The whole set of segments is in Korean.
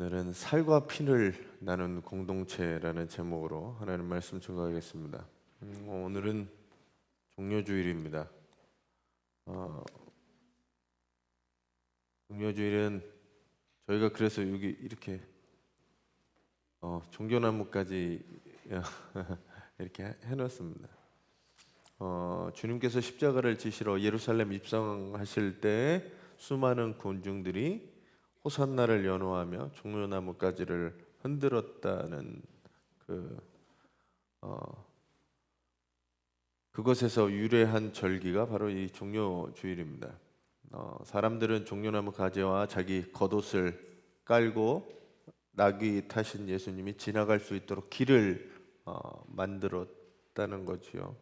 오늘은 살과 피를 나눈 공동체라는 제목으로 하나님 말씀 증거하겠습니다. 오늘은 종료주일입니다. 어, 종료주일은 저희가 그래서 여기 이렇게 종교나무까지 이렇게 해놓습니다. 주님께서 십자가를 지시러 예루살렘 입성하실 때 수많은 군중들이 호산나를 연호하며 종려나무가지를 흔들었다는 그것에서 유래한 절기가 바로 이 종려주일입니다. 사람들은 종려나무 가지와 자기 겉옷을 깔고 나귀 타신 예수님이 지나갈 수 있도록 길을 만들었다는 거지요.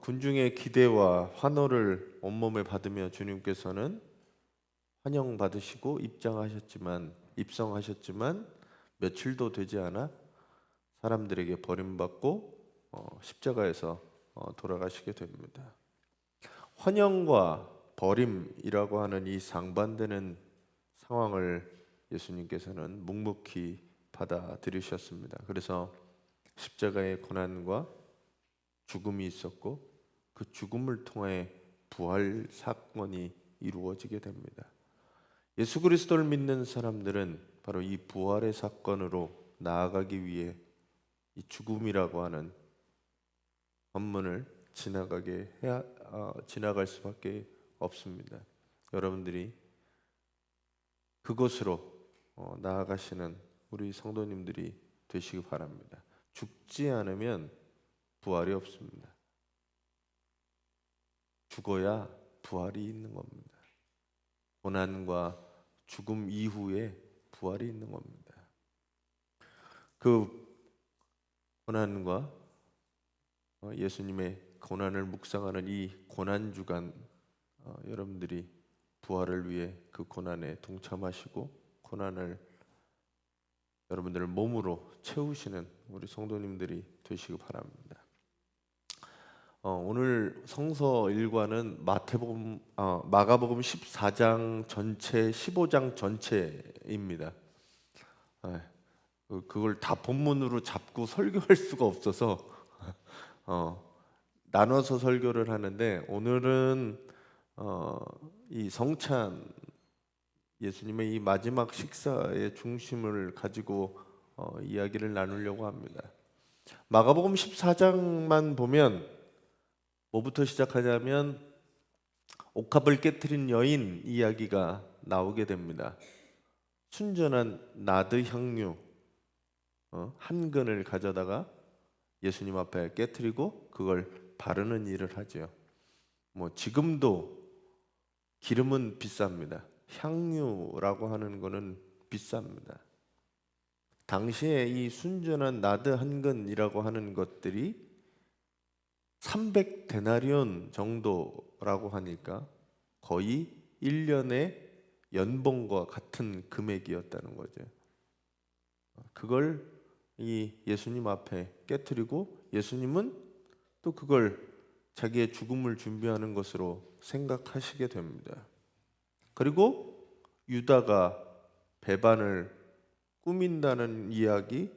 군중의 기대와 환호를 온몸에 받으며 주님께서는 환영받으시고 입성하셨지만 며칠도 되지 않아 사람들에게 버림받고 십자가에서 돌아가시게 됩니다. 환영과 버림이라고 하는 이 상반되는 상황을 예수님께서는 묵묵히 받아들이셨습니다. 그래서 십자가의 고난과 죽음이 있었고 그 죽음을 통해 부활 사건이 이루어지게 됩니다. 예수 그리스도를 믿는 사람들은 바로 이 부활의 사건으로 나아가기 위해 이 죽음이라고 하는 관문을 지나갈 수밖에 없습니다. 여러분들이 그곳으로 나아가시는 우리 성도님들이 되시기 바랍니다. 죽지 않으면 부활이 없습니다. 죽어야 부활이 있는 겁니다. 고난과 죽음 이후에 부활이 있는 겁니다. 그 고난과 예수님의 고난을 묵상하는 이 고난주간 여러분들이 부활을 위해 그 고난에 동참하시고 고난을 여러분들을 몸으로 채우시는 우리 성도님들이 되시기 바랍니다. 오늘 성서 일과는 마가복음 14장 전체, 15장 전체입니다. 그걸 다 본문으로 잡고 설교할 수가 없어서 나눠서 설교를 하는데, 오늘은 이 성찬, 예수님의 이 마지막 식사의 중심을 가지고 이야기를 나누려고 합니다. 마가복음 14장만 보면 뭐부터 시작하냐면 옥합을 깨트린 여인 이야기가 나오게 됩니다. 순전한 나드 향유 한 근을 가져다가 예수님 앞에 깨트리고 그걸 바르는 일을 하죠. 지금도 기름은 비쌉니다. 향유라고 하는 거는 비쌉니다. 당시에 이 순전한 나드 한 근이라고 하는 것들이 300데나리온 정도라고 하니까 거의 1년의 연봉과 같은 금액이었다는 거죠. 그걸 이 예수님 앞에 깨트리고 예수님은 또 그걸 자기의 죽음을 준비하는 것으로 생각하시게 됩니다. 그리고 유다가 배반을 꾸민다는 이야기,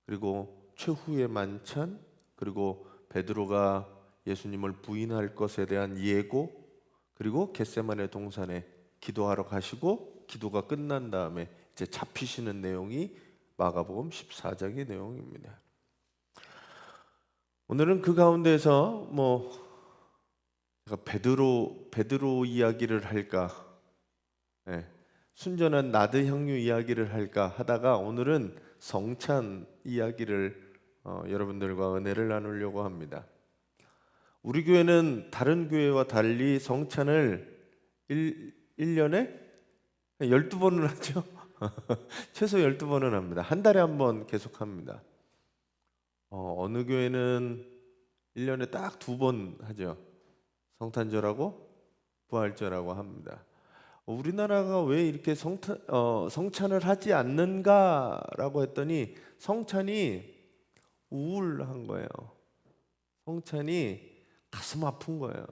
그리고 최후의 만찬, 그리고 베드로가 예수님을 부인할 것에 대한 예고, 그리고 겟세마네 동산에 기도하러 가시고 기도가 끝난 다음에 이제 잡히시는 내용이 마가복음 14장의 내용입니다. 오늘은 그 가운데서 베드로 이야기를 할까, 순전한 나드 향유 이야기를 할까 하다가 오늘은 성찬 이야기를 여러분들과 은혜를 나누려고 합니다. 우리 교회는 다른 교회와 달리 성찬을 1년에 12번은 하죠. 최소 12번은 합니다. 한 달에 한 번 계속 합니다. 어느 교회는 1년에 딱 2번 하죠. 성탄절하고 부활절하고 합니다. 우리나라가 왜 이렇게 성찬을 하지 않는가라고 했더니 성찬이 우울한 거예요. 성찬이 가슴 아픈 거예요.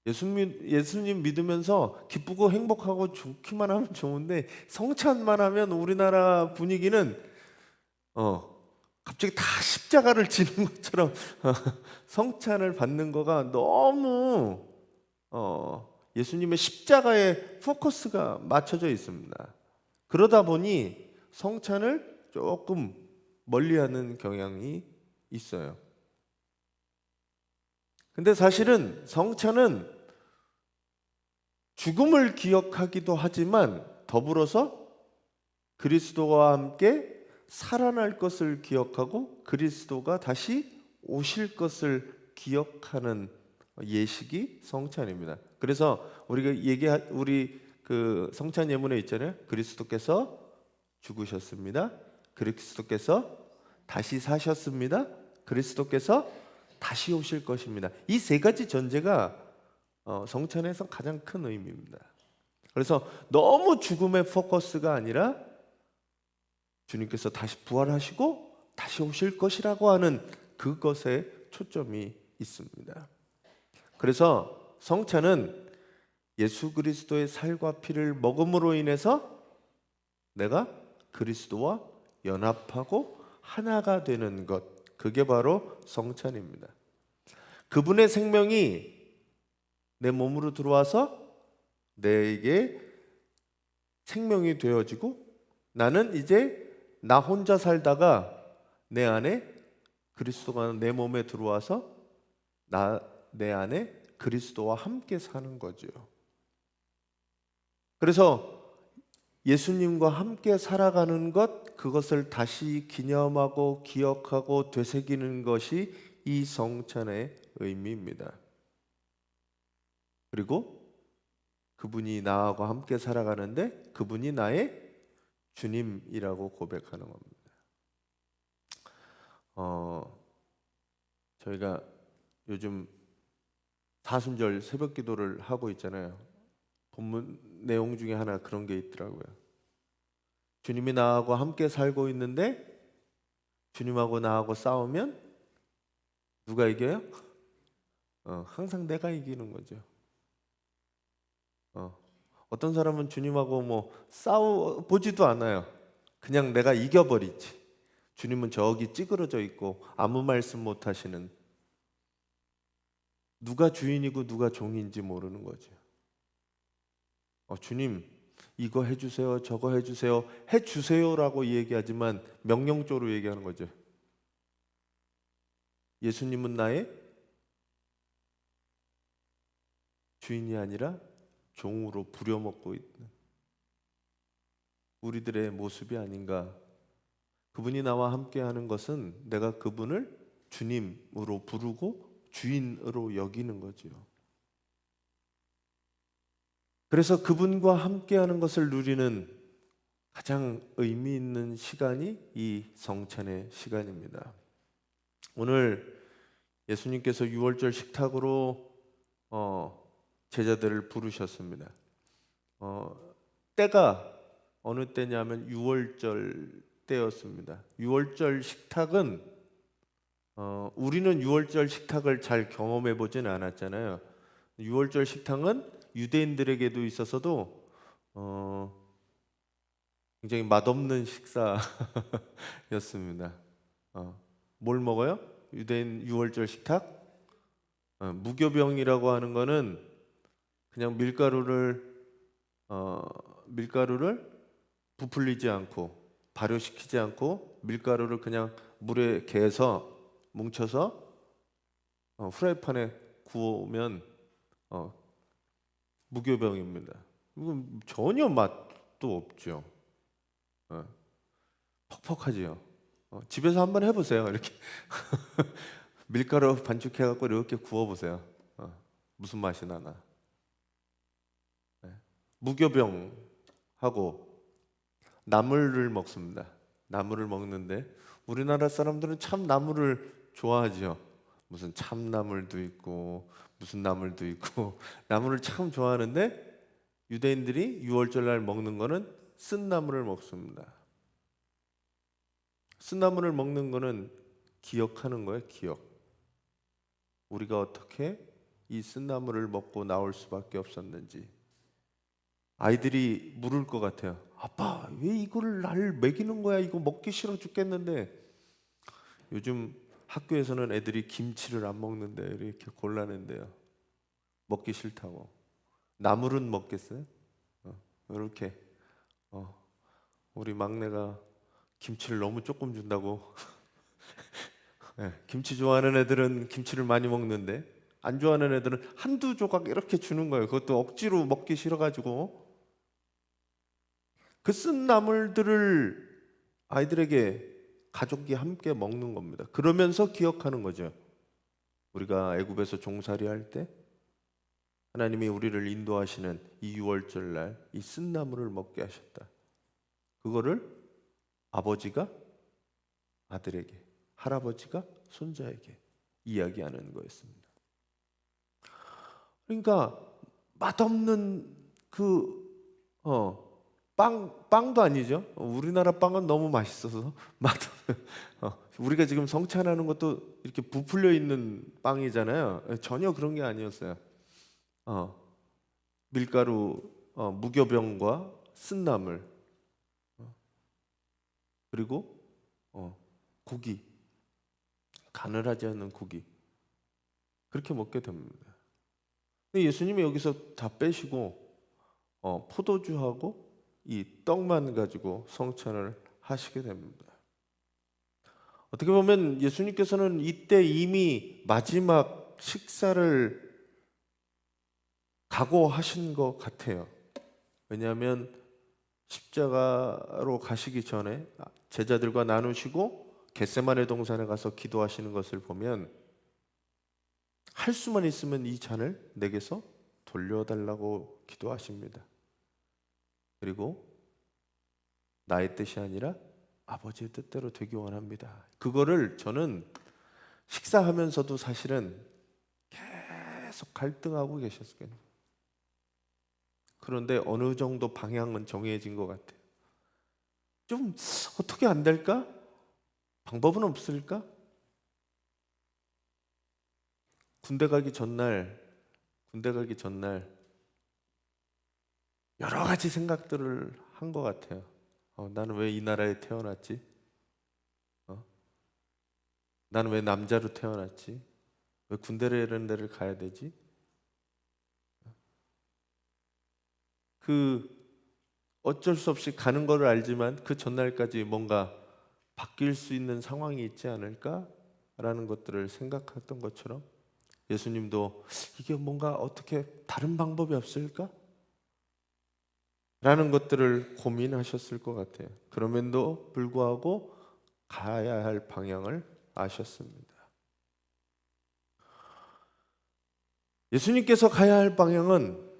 예수님 믿으면서 기쁘고 행복하고 좋기만 하면 좋은데 성찬만 하면 우리나라 분위기는 갑자기 다 십자가를 지는 것처럼 성찬을 받는 거가 너무 예수님의 십자가에 포커스가 맞춰져 있습니다. 그러다 보니 성찬을 조금 멀리하는 경향이 있어요. 근데 사실은 성찬은 죽음을 기억하기도 하지만 더불어서 그리스도와 함께 살아날 것을 기억하고 그리스도가 다시 오실 것을 기억하는 예식이 성찬입니다. 그래서 우리 그 성찬 예문에 있잖아요. 그리스도께서 죽으셨습니다. 그리스도께서 다시 사셨습니다. 그리스도께서 다시 오실 것입니다. 이 세 가지 전제가 성찬에서 가장 큰 의미입니다. 그래서 너무 죽음의 포커스가 아니라 주님께서 다시 부활하시고 다시 오실 것이라고 하는 그것에 초점이 있습니다. 그래서 성찬은 예수 그리스도의 살과 피를 먹음으로 인해서 내가 그리스도와 연합하고 하나가 되는 것, 그게 바로 성찬입니다. 그분의 생명이 내 몸으로 들어와서 내게 생명이 되어지고 나는 이제 나 혼자 살다가 내 안에 그리스도가 내 몸에 들어와서 내 안에 그리스도와 함께 사는 거죠. 그래서 예수님과 함께 살아가는 것, 그것을 다시 기념하고 기억하고 되새기는 것이 이 성찬의 의미입니다. 그리고 그분이 나하고 함께 살아가는데 그분이 나의 주님이라고 고백하는 겁니다. 저희가 요즘 사순절 새벽 기도를 하고 있잖아요. 본문 내용 중에 하나 그런 게 있더라고요. 주님이 나하고 함께 살고 있는데 주님하고 나하고 싸우면 누가 이겨요? 항상 내가 이기는 거죠. 어떤 사람은 주님하고 뭐 싸워보지도 않아요. 그냥 내가 이겨버리지. 주님은 저기 찌그러져 있고 아무 말씀 못 하시는, 누가 주인이고 누가 종인지 모르는 거죠. 주님 이거 해주세요, 저거 해주세요, 해주세요라고 얘기하지만 명령조로 얘기하는 거죠. 예수님은 나의 주인이 아니라 종으로 부려먹고 있는 우리들의 모습이 아닌가. 그분이 나와 함께 하는 것은 내가 그분을 주님으로 부르고 주인으로 여기는 거지요. 그래서 그분과 함께 하는 것을 누리는 가장 의미 있는 시간이 이 성찬의 시간입니다. 오늘 예수님께서 유월절 식탁으로 제자들을 부르셨습니다. 때가 어느 때냐면 유월절 때였습니다. 유월절 식탁은 우리는 유월절 식탁을 잘 경험해 보진 않았잖아요. 유월절 식탁은 유대인들에게도 있어서도 굉장히 맛없는 식사였습니다. 뭘 먹어요? 유대인 유월절 식탁? 무교병이라고 하는 거는 그냥 밀가루를 부풀리지 않고 발효시키지 않고 밀가루를 그냥 물에 개서 뭉쳐서 프라이팬에 구우면 무교병입니다. 이건 전혀 맛도 없죠. 퍽퍽하지요. 집에서 한번 해보세요. 이렇게 밀가루 반죽해갖고 이렇게 구워보세요. 무슨 맛이 나나. 무교병하고 나물을 먹습니다. 나물을 먹는데 우리나라 사람들은 참 나물을 좋아하죠. 무슨 참나물도 있고 무슨 나물도 있고 나물을 참 좋아하는데 유대인들이 유월절날 먹는 거는 쓴 나물을 먹습니다. 쓴 나물을 먹는 거는 기억하는 거예요. 기억. 우리가 어떻게 이 쓴나물을 먹고 나올 수밖에 없었는지 아이들이 물을 것 같아요. 아빠, 왜 이거를 날 먹이는 거야? 이거 먹기 싫어 죽겠는데. 요즘 학교에서는 애들이 김치를 안 먹는데 이렇게 곤란한데요. 먹기 싫다고. 나물은 먹겠어요? 이렇게 우리 막내가 김치를 너무 조금 준다고. 예, 김치 좋아하는 애들은 김치를 많이 먹는데 안 좋아하는 애들은 한두 조각 이렇게 주는 거예요. 그것도 억지로 먹기 싫어가지고. 그 쓴 나물들을 아이들에게 가족이 함께 먹는 겁니다. 그러면서 기억하는 거죠. 우리가 애굽에서 종살이 할 때 하나님이 우리를 인도하시는 이 유월절 날 이 쓴 나물을 먹게 하셨다. 그거를 아버지가 아들에게, 할아버지가 손자에게 이야기하는 거였습니다. 그러니까 맛없는 빵도 아니죠. 우리나라 빵은 너무 맛있어서 우리가 지금 성찬하는 것도 이렇게 부풀려 있는 빵이잖아요. 전혀 그런 게 아니었어요. 밀가루, 무교병과 쓴나물, 그리고 고기, 간을 하지 않는 고기, 그렇게 먹게 됩니다. 근데 예수님이 여기서 다 빼시고 포도주하고 이 떡만 가지고 성찬을 하시게 됩니다. 어떻게 보면 예수님께서는 이때 이미 마지막 식사를 각오하신 것 같아요. 왜냐하면 십자가로 가시기 전에 제자들과 나누시고 겟세마네 동산에 가서 기도하시는 것을 보면 할 수만 있으면 이 잔을 내게서 돌려달라고 기도하십니다. 그리고 나의 뜻이 아니라 아버지의 뜻대로 되기 원합니다. 그거를 저는 식사하면서도 사실은 계속 갈등하고 계셨어요. 그런데 어느 정도 방향은 정해진 것 같아요. 좀 어떻게 안 될까? 방법은 없을까? 군대 가기 전날 여러 가지 생각들을 한 것 같아요. 나는 왜 이 나라에 태어났지? 나는 왜 남자로 태어났지? 왜 군대를 이런 데를 가야 되지? 어쩔 수 없이 가는 거를 알지만 그 전날까지 뭔가 바뀔 수 있는 상황이 있지 않을까라는 것들을 생각했던 것처럼 예수님도 이게 뭔가 어떻게 다른 방법이 없을까? 라는 것들을 고민하셨을 것 같아요. 그럼에도 불구하고 가야 할 방향을 아셨습니다. 예수님께서 가야 할 방향은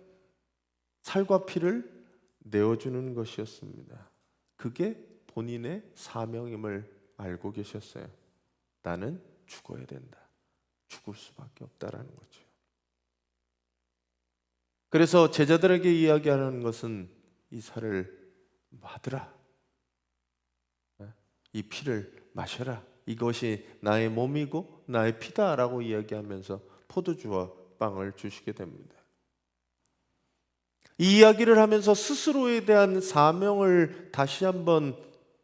살과 피를 내어주는 것이었습니다. 그게 본인의 사명임을 알고 계셨어요. 나는 죽어야 된다. 죽을 수밖에 없다라는 거죠. 그래서 제자들에게 이야기하는 것은 이 살을 받으라. 이 피를 마셔라. 이것이 나의 몸이고 나의 피다라고 이야기하면서 포도주와 빵을 주시게 됩니다. 이 이야기를 하면서 스스로에 대한 사명을 다시 한번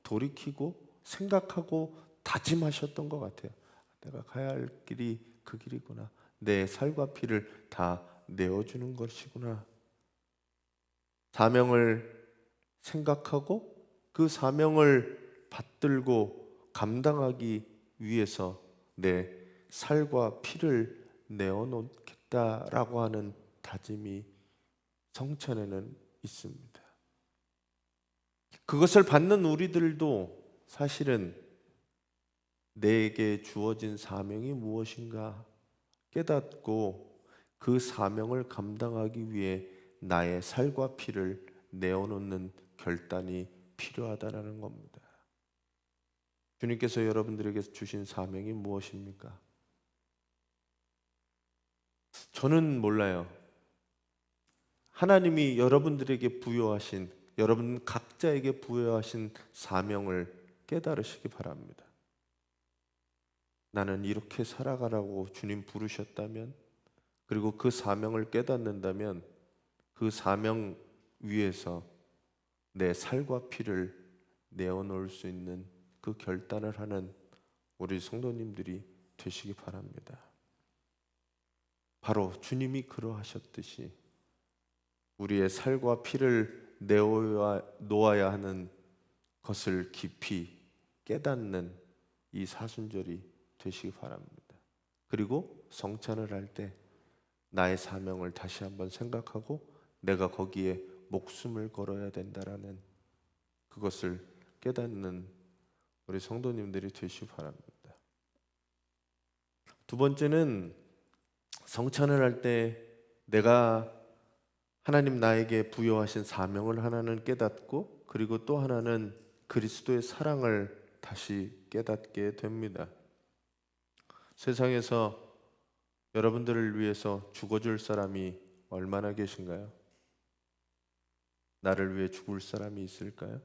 돌이키고 생각하고 다짐하셨던 것 같아요. 내가 가야 할 길이 그 길이구나. 내 살과 피를 다 내어주는 것이구나. 사명을 생각하고 그 사명을 받들고 감당하기 위해서 내 살과 피를 내어놓겠다라고 하는 다짐이 성찬에는 있습니다. 그것을 받는 우리들도 사실은 내게 주어진 사명이 무엇인가 깨닫고 그 사명을 감당하기 위해 나의 살과 피를 내어놓는 결단이 필요하다는 겁니다. 주님께서 여러분들에게 주신 사명이 무엇입니까? 저는 몰라요. 하나님이 여러분들에게 부여하신, 여러분 각자에게 부여하신 사명을 깨달으시기 바랍니다. 나는 이렇게 살아가라고 주님 부르셨다면 그리고 그 사명을 깨닫는다면 그 사명 위에서 내 살과 피를 내어놓을 수 있는 그 결단을 하는 우리 성도님들이 되시기 바랍니다. 바로 주님이 그러하셨듯이 우리의 살과 피를 놓아야 하는 것을 깊이 깨닫는 이 사순절이 되시기 바랍니다. 그리고 성찬을 할 때 나의 사명을 다시 한번 생각하고 내가 거기에 목숨을 걸어야 된다라는 그것을 깨닫는 우리 성도님들이 되시기 바랍니다. 두 번째는 성찬을 할 때 내가 하나님 나에게 부여하신 사명을 하나는 깨닫고, 그리고 또 하나는 그리스도의 사랑을 다시 깨닫게 됩니다. 세상에서 여러분들을 위해서 죽어줄 사람이 얼마나 계신가요? 나를 위해 죽을 사람이 있을까요?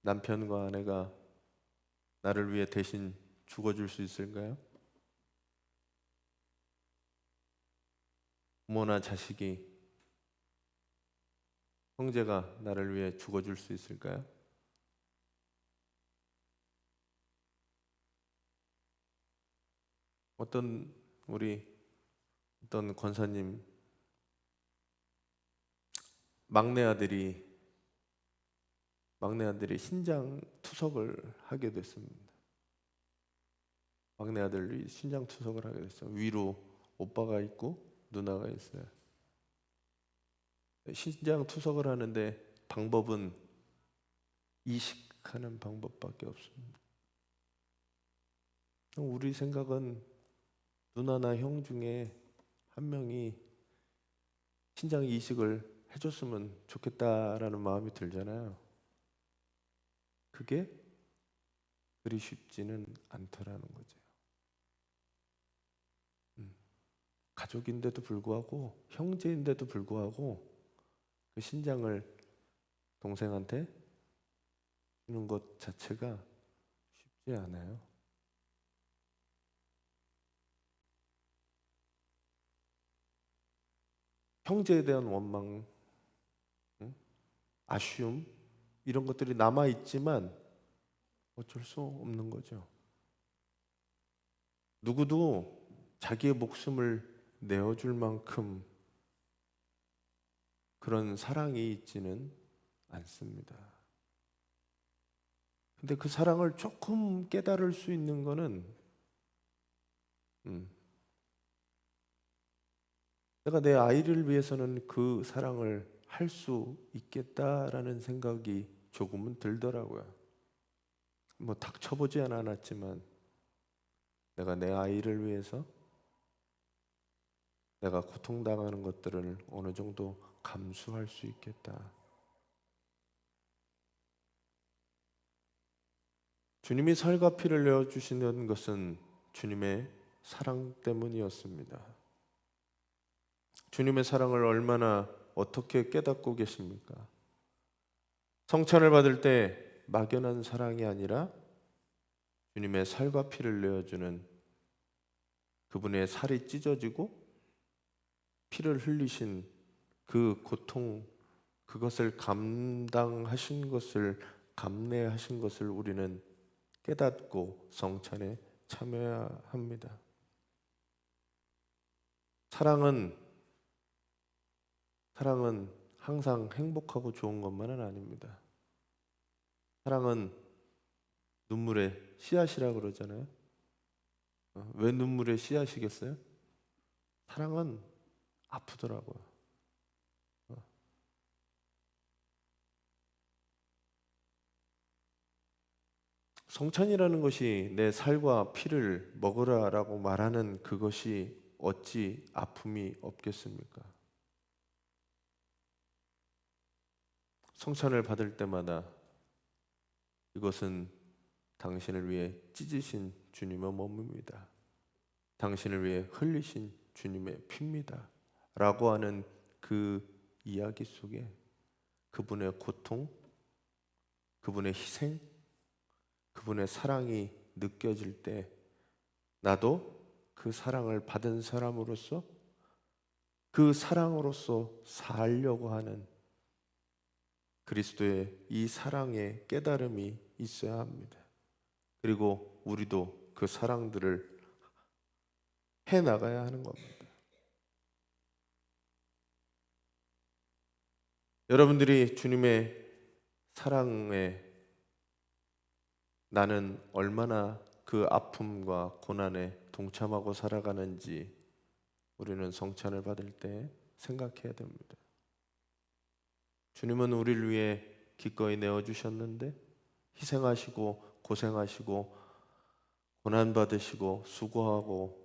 남편과 아내가 나를 위해 대신 죽어줄 수 있을까요? 부모나 자식이, 형제가 나를 위해 죽어줄 수 있을까요? 우리 어떤 권사님 막내 아들이 신장 투석을 하게 됐습니다. 막내 아들이 신장 투석을 하게 됐어요. 위로 오빠가 있고 누나가 있어요. 신장 투석을 하는데 방법은 이식하는 방법밖에 없습니다. 우리 생각은 누나나 형 중에 한 명이 신장 이식을 해줬으면 좋겠다라는 마음이 들잖아요. 그게 그리 쉽지는 않더라는 거죠. 가족인데도 불구하고, 형제인데도 불구하고 그 신장을 동생한테 주는 것 자체가 쉽지 않아요. 형제에 대한 원망, 아쉬움, 이런 것들이 남아있지만 어쩔 수 없는 거죠. 누구도 자기의 목숨을 내어줄 만큼 그런 사랑이 있지는 않습니다. 근데 그 사랑을 조금 깨달을 수 있는 거는 내가 내 아이를 위해서는 그 사랑을 할 수 있겠다라는 생각이 조금은 들더라고요. 뭐 닥쳐보지는 않았지만 내가 내 아이를 위해서 내가 고통당하는 것들을 어느 정도 감수할 수 있겠다. 주님이 살과 피를 내어주시는 것은 주님의 사랑 때문이었습니다. 주님의 사랑을 얼마나 어떻게 깨닫고 계십니까? 성찬을 받을 때 막연한 사랑이 아니라 주님의 살과 피를 내어주는, 그분의 살이 찢어지고 피를 흘리신 그 고통, 그것을 감당하신 것을, 감내하신 것을 우리는 깨닫고 성찬에 참여해야 합니다. 사랑은 항상 행복하고 좋은 것만은 아닙니다. 사랑은 눈물의 씨앗이라 그러잖아요. 왜 눈물의 씨앗이겠어요? 사랑은 아프더라고요. 성찬이라는 것이 내 살과 피를 먹으라라고 말하는 그것이 어찌 아픔이 없겠습니까? 성찬을 받을 때마다 이것은 당신을 위해 찢으신 주님의 몸입니다. 당신을 위해 흘리신 주님의 피입니다. 라고 하는 그 이야기 속에 그분의 고통, 그분의 희생, 그분의 사랑이 느껴질 때 나도 그 사랑을 받은 사람으로서 그 사랑으로서 살려고 하는 그리스도의 이 사랑의 깨달음이 있어야 합니다. 그리고 우리도 그 사랑들을 해 나가야 하는 겁니다. 여러분들이 주님의 사랑에 나는 얼마나 그 아픔과 고난에 동참하고 살아가는지 우리는 성찬을 받을 때 생각해야 됩니다. 주님은 우리를 위해 기꺼이 내어주셨는데 희생하시고 고생하시고 고난받으시고 수고하고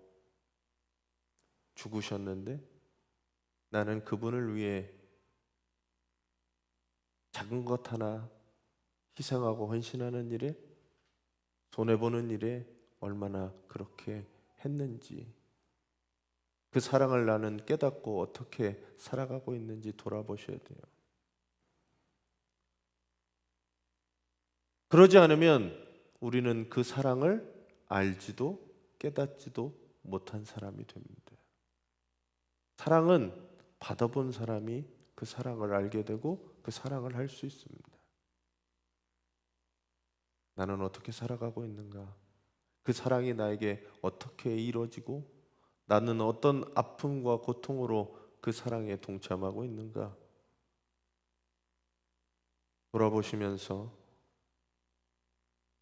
죽으셨는데 나는 그분을 위해 작은 것 하나 희생하고 헌신하는 일에 손해보는 일에 얼마나 그렇게 했는지 그 사랑을 나는 깨닫고 어떻게 살아가고 있는지 돌아보셔야 돼요. 그러지 않으면 우리는 그 사랑을 알지도 깨닫지도 못한 사람이 됩니다. 사랑은 받아본 사람이 그 사랑을 알게 되고 그 사랑을 할 수 있습니다. 나는 어떻게 살아가고 있는가? 그 사랑이 나에게 어떻게 이루어지고 나는 어떤 아픔과 고통으로 그 사랑에 동참하고 있는가? 돌아보시면서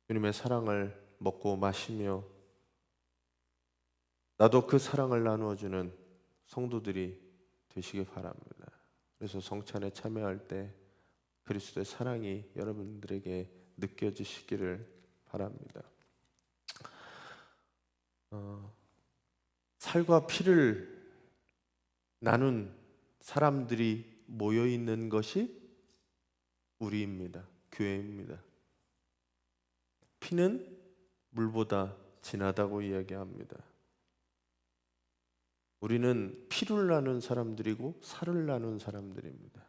주님의 사랑을 먹고 마시며 나도 그 사랑을 나누어주는 성도들이 되시기 바랍니다. 그래서 성찬에 참여할 때 그리스도의 사랑이 여러분들에게 느껴지시기를 바랍니다. 살과 피를 나눈 사람들이 모여 있는 것이 우리입니다. 교회입니다. 피는 물보다 진하다고 이야기합니다. 우리는 피를 나눈 사람들이고 살을 나눈 사람들입니다.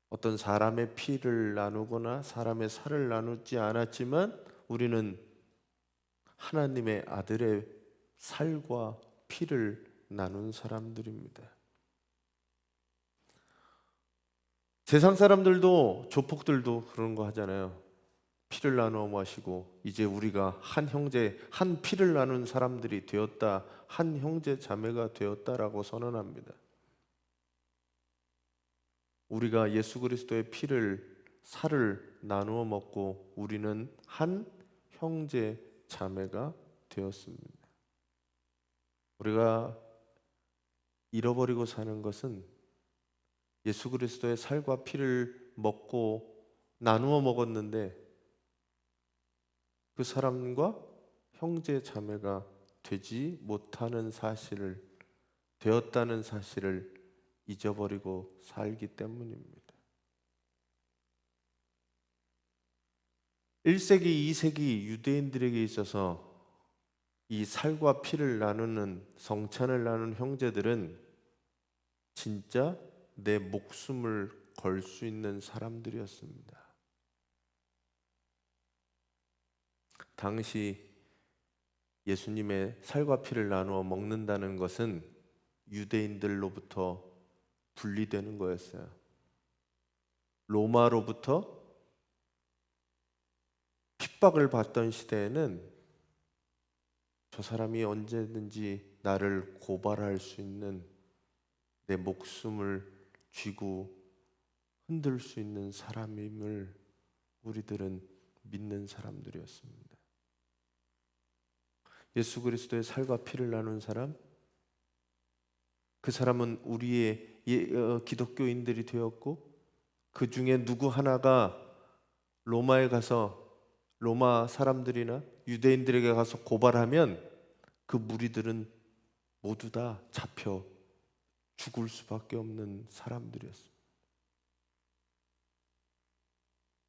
어떤 사람의 피를 나누거나 사람의 살을 나누지 않았지만 우리는 하나님의 아들의 살과 피를 나눈 사람들입니다. 세상 사람들도 조폭들도 그런 거 하잖아요. 피를 나누어 마시고 이제 우리가 한 형제, 한 피를 나눈 사람들이 되었다, 한 형제 자매가 되었다라고 선언합니다. 우리가 예수 그리스도의 피를 살을 나누어 먹고 우리는 한 형제 자매가 되었습니다. 우리가 잃어버리고 사는 것은 예수 그리스도의 살과 피를 먹고 나누어 먹었는데 그 사람과 형제 자매가 되지 못하는 사실을 되었다는 사실을 잊어버리고 살기 때문입니다. 1세기, 2세기 유대인들에게 있어서 이 살과 피를 나누는 성찬을 나누는 형제들은 진짜 내 목숨을 걸 수 있는 사람들이었습니다. 당시 예수님의 살과 피를 나누어 먹는다는 것은 유대인들로부터 분리되는 거였어요. 로마로부터 핍박을 받던 시대에는 저 사람이 언제든지 나를 고발할 수 있는 내 목숨을 쥐고 흔들 수 있는 사람임을 우리들은 믿는 사람들이었습니다. 예수 그리스도의 살과 피를 나눈 사람, 그 사람은 우리의 기독교인들이 되었고 그 중에 누구 하나가 로마에 가서 로마 사람들이나 유대인들에게 가서 고발하면 그 무리들은 모두 다 잡혀 죽을 수밖에 없는 사람들이었습니다.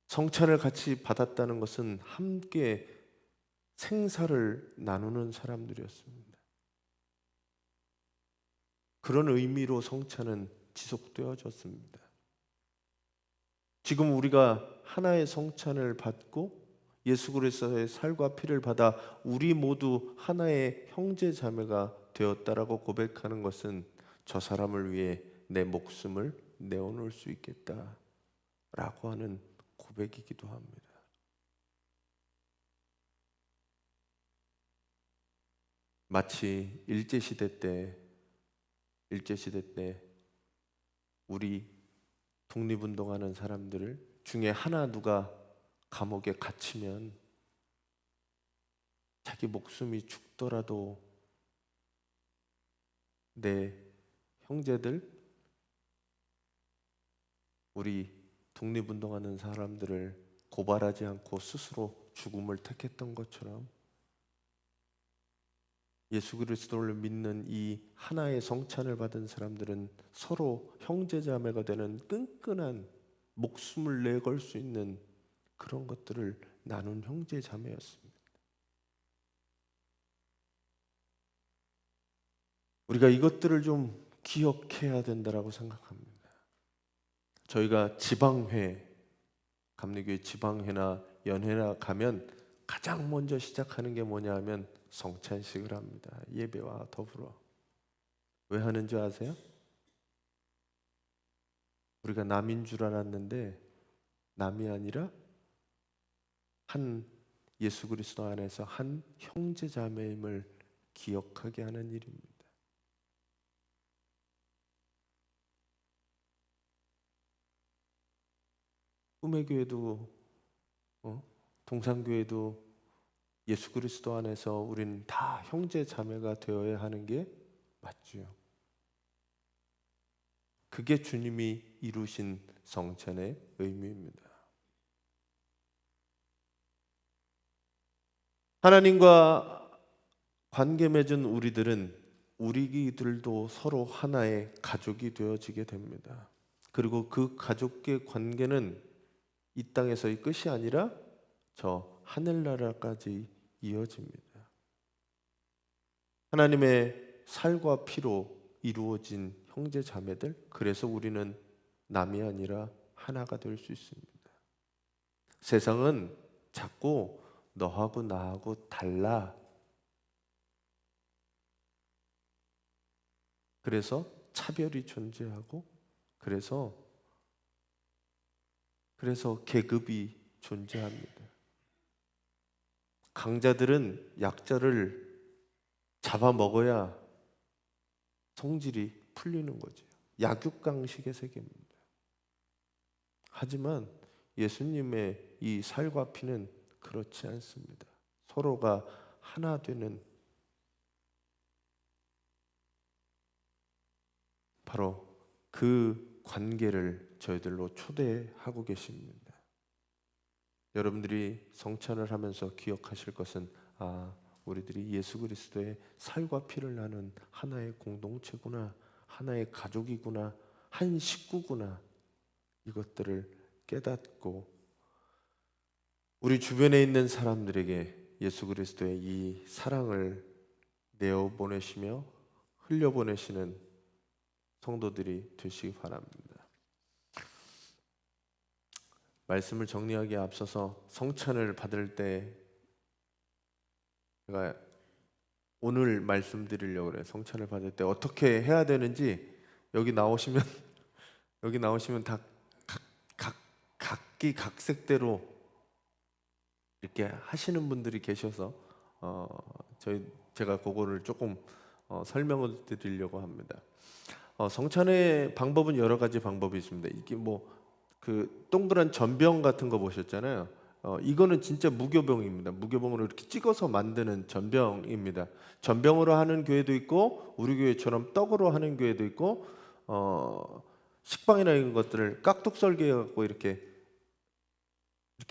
성찬을 같이 받았다는 것은 함께 생사를 나누는 사람들이었습니다. 그런 의미로 성찬은 지속되어졌습니다. 지금 우리가 하나의 성찬을 받고 예수 그리스도의 살과 피를 받아 우리 모두 하나의 형제 자매가 되었다라고 고백하는 것은 저 사람을 위해 내 목숨을 내어놓을 수 있겠다라고 하는 고백이기도 합니다. 마치 일제시대 때 우리 독립운동하는 사람들을 중에 하나 누가 감옥에 갇히면 자기 목숨이 죽더라도 내 형제들, 우리 독립운동하는 사람들을 고발하지 않고 스스로 죽음을 택했던 것처럼 예수 그리스도를 믿는 이 하나의 성찬을 받은 사람들은 서로 형제자매가 되는 끈끈한 목숨을 내걸 수 있는 그런 것들을 나눈 형제자매였습니다. 우리가 이것들을 좀 기억해야 된다고 생각합니다. 저희가 지방회, 감리교회 지방회나 연회나 가면 가장 먼저 시작하는 게 뭐냐 하면 성찬식을 합니다. 예배와 더불어. 왜 하는지 아세요? 우리가 남인 줄 알았는데 남이 아니라 한 예수 그리스도 안에서 한 형제 자매임을 기억하게 하는 일입니다. 꿈의 교회도 동산교회도 예수 그리스도 안에서 우리는 다 형제 자매가 되어야 하는 게 맞지요. 그게 주님이 이루신 성찬의 의미입니다. 하나님과 관계 맺은 우리들도 서로 하나의 가족이 되어지게 됩니다. 그리고 그 가족의 관계는 이 땅에서의 끝이 아니라 저 하늘나라까지 이어집니다. 하나님의 살과 피로 이루어진 형제 자매들, 그래서 우리는 남이 아니라 하나가 될 수 있습니다. 세상은 자꾸 너하고 나하고 달라. 그래서 차별이 존재하고 그래서 계급이 존재합니다. 강자들은 약자를 잡아먹어야 성질이 풀리는 거죠. 약육강식의 세계입니다. 하지만 예수님의 이 살과 피는 그렇지 않습니다. 서로가 하나 되는, 바로 그 관계를 저희들로 초대하고 계십니다. 여러분들이 성찬을 하면서 기억하실 것은 우리들이 예수 그리스도의 살과 피를 나눈 하나의 공동체구나, 하나의 가족이구나, 한 식구구나, 이것들을 깨닫고 우리 주변에 있는 사람들에게 예수 그리스도의 이 사랑을 내어보내시며 흘려보내시는 성도들이 되시기 바랍니다. 말씀을 정리하기에 앞서서 성찬을 받을 때 제가 오늘 말씀드리려고 그래요. 성찬을 받을 때 어떻게 해야 되는지 여기 나오시면 다 각기 각색대로 이렇게 하시는 분들이 계셔서 제가 그거를 조금 설명을 드리려고 합니다. 성찬의 방법은 여러 가지 방법이 있습니다. 이게 그 동그란 전병 같은 거 보셨잖아요. 이거는 진짜 무교병입니다. 무교병으로 이렇게 찍어서 만드는 전병입니다. 전병으로 하는 교회도 있고 우리 교회처럼 떡으로 하는 교회도 있고 식빵이나 이런 것들을 깍둑썰기 해갖고 이렇게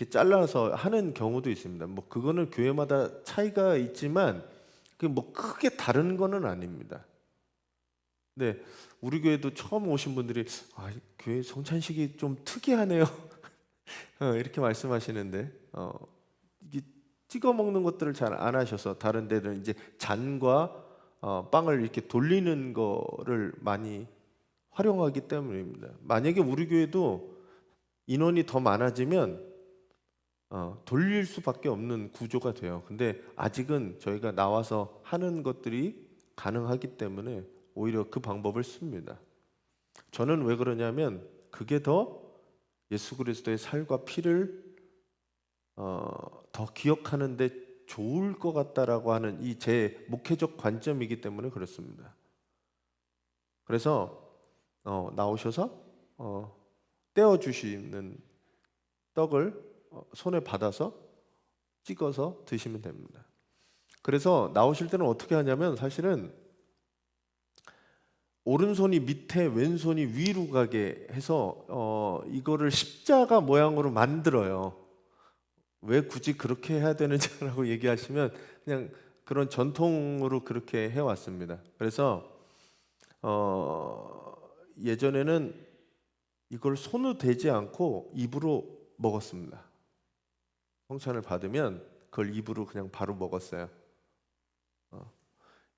잘라서 하는 경우도 있습니다. 그거는 교회마다 차이가 있지만 크게 다른 거는 아닙니다. 네, 우리 교회도 처음 오신 분들이 교회 성찬식이 좀 특이하네요. 이렇게 말씀하시는데 이게 찍어 먹는 것들을 잘 안 하셔서 다른 데는 이제 잔과 빵을 이렇게 돌리는 거를 많이 활용하기 때문입니다. 만약에 우리 교회도 인원이 더 많아지면 돌릴 수밖에 없는 구조가 돼요. 근데 아직은 저희가 나와서 하는 것들이 가능하기 때문에 오히려 그 방법을 씁니다. 저는 왜 그러냐면 그게 더 예수 그리스도의 살과 피를 더 기억하는데 좋을 것 같다라고 하는 이 제 목회적 관점이기 때문에 그렇습니다. 그래서 나오셔서 떼어 주시는 떡을 손에 받아서 찍어서 드시면 됩니다. 그래서 나오실 때는 어떻게 하냐면 사실은 오른손이 밑에 왼손이 위로 가게 해서 이거를 십자가 모양으로 만들어요. 왜 굳이 그렇게 해야 되는지라고 얘기하시면 그냥 그런 전통으로 그렇게 해왔습니다. 그래서 예전에는 이걸 손으로 대지 않고 입으로 먹었습니다. 성찬을 받으면 그걸 입으로 그냥 바로 먹었어요.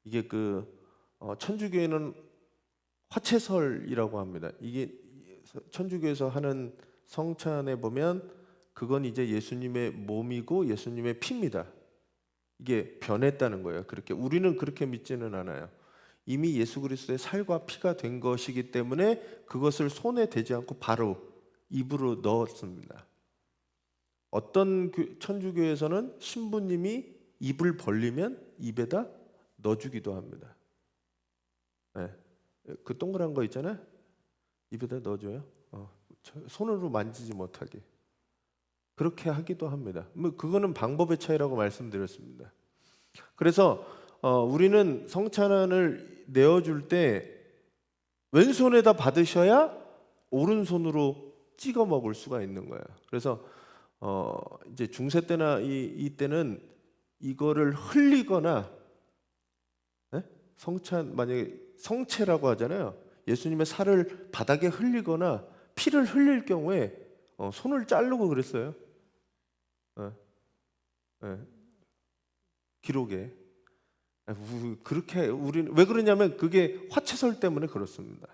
이게 천주교에는 화채설이라고 합니다. 이게 천주교에서 하는 성찬에 보면 그건 이제 예수님의 몸이고 예수님의 피입니다. 이게 변했다는 거예요. 그렇게 우리는 그렇게 믿지는 않아요. 이미 예수 그리스도의 살과 피가 된 것이기 때문에 그것을 손에 대지 않고 바로 입으로 넣었습니다. 어떤 천주교에서는 신부님이 입을 벌리면 입에다 넣어주기도 합니다. 네. 그 동그란 거 있잖아요. 입에다 넣어줘요. 손으로 만지지 못하게. 그렇게 하기도 합니다. 그거는 방법의 차이라고 말씀드렸습니다. 그래서 우리는 성찬을 내어줄 때 왼손에다 받으셔야 오른손으로 찍어 먹을 수가 있는 거예요. 그래서 이제 중세 때나 이때는 이거를 흘리거나, 네? 성찬 만약에 성체라고 하잖아요. 예수님의 살을 바닥에 흘리거나 피를 흘릴 경우에 손을 자르고 그랬어요. 기록에. 그렇게 우리는 왜 그러냐면 그게 화채설 때문에 그렇습니다.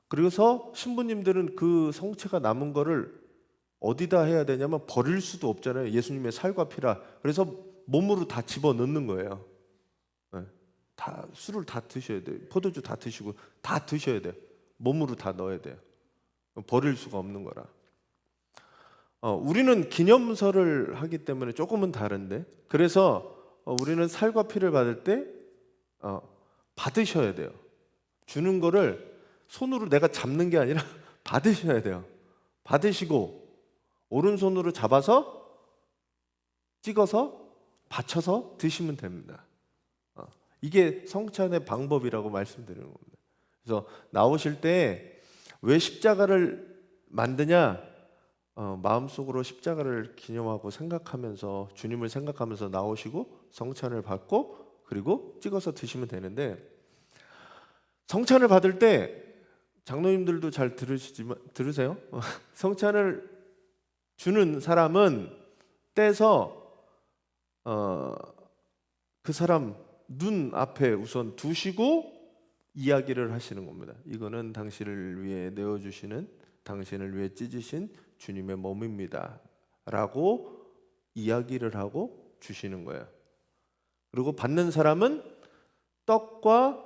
그래서 신부님들은 그 성체가 남은 거를 어디다 해야 되냐면 버릴 수도 없잖아요. 예수님의 살과 피라. 그래서 몸으로 다 집어 넣는 거예요. 다 술을 다 드셔야 돼요. 포도주 다 드시고 다 드셔야 돼요. 몸으로 다 넣어야 돼요. 버릴 수가 없는 거라. 우리는 기념설을 하기 때문에 조금은 다른데, 그래서 우리는 살과 피를 받을 때 받으셔야 돼요. 주는 거를 손으로 내가 잡는 게 아니라 받으셔야 돼요. 받으시고 오른손으로 잡아서 찍어서 받쳐서 드시면 됩니다. 이게 성찬의 방법이라고 말씀드리는 겁니다. 그래서 나오실 때 왜 십자가를 만드냐? 마음속으로 십자가를 기념하고 생각하면서 주님을 생각하면서 나오시고 성찬을 받고 그리고 찍어서 드시면 되는데, 성찬을 받을 때 장로님들도 잘 들으세요? 성찬을 주는 사람은 떼서 그 사람 눈 앞에 우선 두시고 이야기를 하시는 겁니다. 이거는 당신을 위해 내어주시는, 당신을 위해 찢으신 주님의 몸입니다 라고 이야기를 하고 주시는 거예요. 그리고 받는 사람은 떡과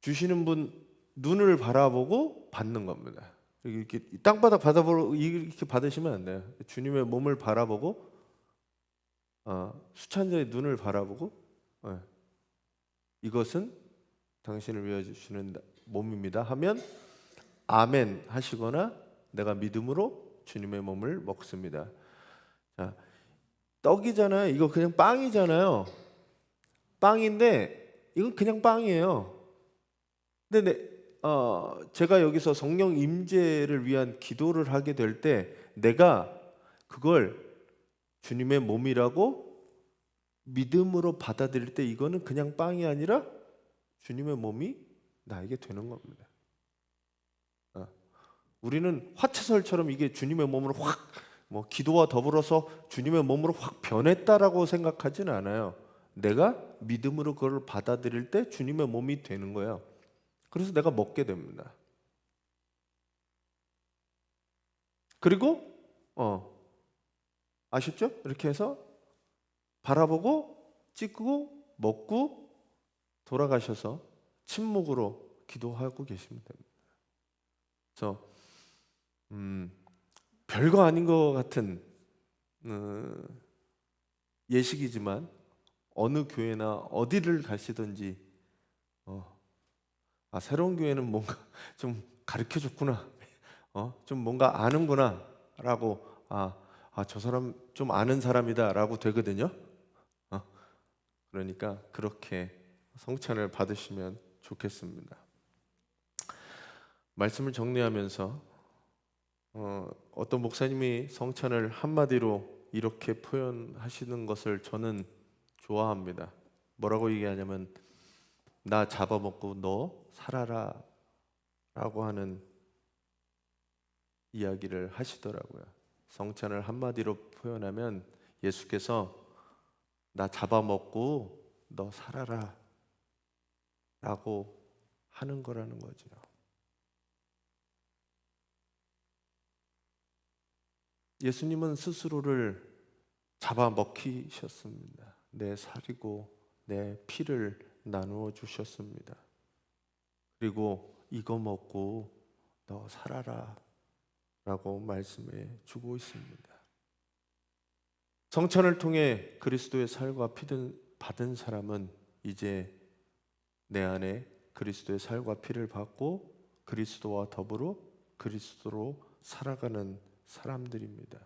주시는 분 눈을 바라보고 받는 겁니다. 이렇게 땅바닥 받아보고 이렇게 받으시면 안 돼요. 주님의 몸을 바라보고 수찬자의 눈을 바라보고 이것은 당신을 위해 주시는 몸입니다 하면 아멘 하시거나 내가 믿음으로 주님의 몸을 먹습니다. 자, 떡이잖아요. 이거 그냥 빵이잖아요. 빵인데 이건 그냥 빵이에요. 근데 제가 여기서 성령 임재를 위한 기도를 하게 될 때 내가 그걸 주님의 몸이라고 믿음으로 받아들일 때 이거는 그냥 빵이 아니라 주님의 몸이 나에게 되는 겁니다. 우리는 화채설처럼 이게 주님의 몸으로 확 기도와 더불어서 주님의 몸으로 확 변했다라고 생각하지는 않아요. 내가 믿음으로 그걸 받아들일 때 주님의 몸이 되는 거예요. 그래서 내가 먹게 됩니다. 그리고 아셨죠? 이렇게 해서 바라보고 찍고 먹고 돌아가셔서 침묵으로 기도하고 계시면 됩니다. 그래서 별거 아닌 것 같은 예식이지만 어느 교회나 어디를 가시든지 새로운 교회는 뭔가 좀 가르쳐 줬구나, 좀 뭔가 아는구나라고 저 사람 좀 아는 사람이다라고 되거든요. 그러니까 그렇게 성찬을 받으시면 좋겠습니다. 말씀을 정리하면서 어떤 목사님이 성찬을 한마디로 이렇게 표현하시는 것을 저는 좋아합니다. 뭐라고 얘기하냐면 나 잡아먹고 너 살아라 라고 하는 이야기를 하시더라고요. 성찬을 한마디로 표현하면 예수께서 나 잡아먹고 너 살아라 라고 하는 거라는 거죠. 예수님은 스스로를 잡아먹히셨습니다. 내 살이고 내 피를 나누어 주셨습니다. 그리고 이거 먹고 너 살아라 라고 말씀해 주고 있습니다. 성찬을 통해 그리스도의 살과 피를 받은 사람은 이제 내 안에 그리스도의 살과 피를 받고 그리스도와 더불어 그리스도로 살아가는 사람들입니다.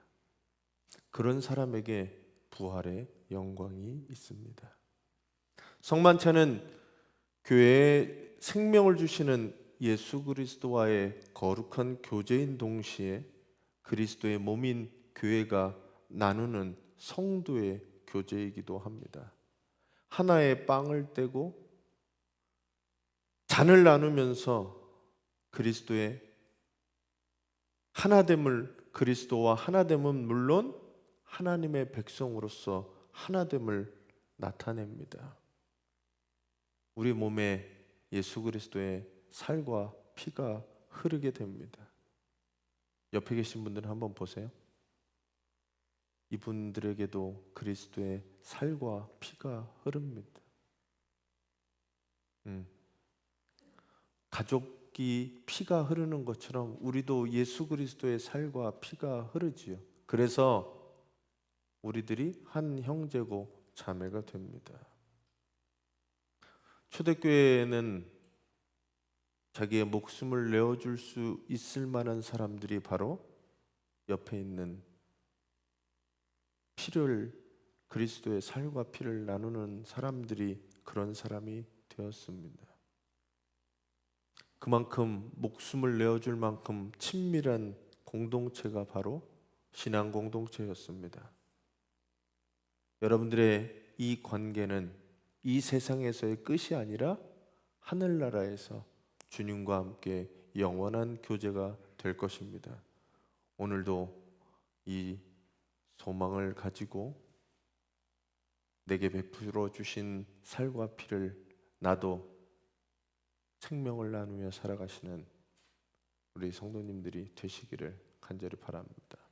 그런 사람에게 부활의 영광이 있습니다. 성만찬은 교회에 생명을 주시는 예수 그리스도와의 거룩한 교제인 동시에 그리스도의 몸인 교회가 나누는 성도의 교제이기도 합니다. 하나의 빵을 떼고 잔을 나누면서 그리스도의 하나됨을, 그리스도와 하나됨은 물론 하나님의 백성으로서 하나됨을 나타냅니다. 우리 몸에 예수 그리스도의 살과 피가 흐르게 됩니다. 옆에 계신 분들은 한번 보세요. 이분들에게도 그리스도의 살과 피가 흐릅니다. 가족이 피가 흐르는 것처럼 우리도 예수 그리스도의 살과 피가 흐르지요. 그래서 우리들이 한 형제고 자매가 됩니다. 초대교회에는 자기의 목숨을 내어줄 수 있을 만한 사람들이 바로 옆에 있는 피를, 그리스도의 살과 피를 나누는 사람들이 그런 사람이 되었습니다. 그만큼 목숨을 내어줄 만큼 친밀한 공동체가 바로 신앙 공동체였습니다. 여러분들의 이 관계는 이 세상에서의 끝이 아니라 하늘나라에서 주님과 함께 영원한 교제가 될 것입니다. 오늘도 이 소망을 가지고 내게 베풀어 주신 살과 피를 나도 생명을 나누며 살아가시는 우리 성도님들이 되시기를 간절히 바랍니다.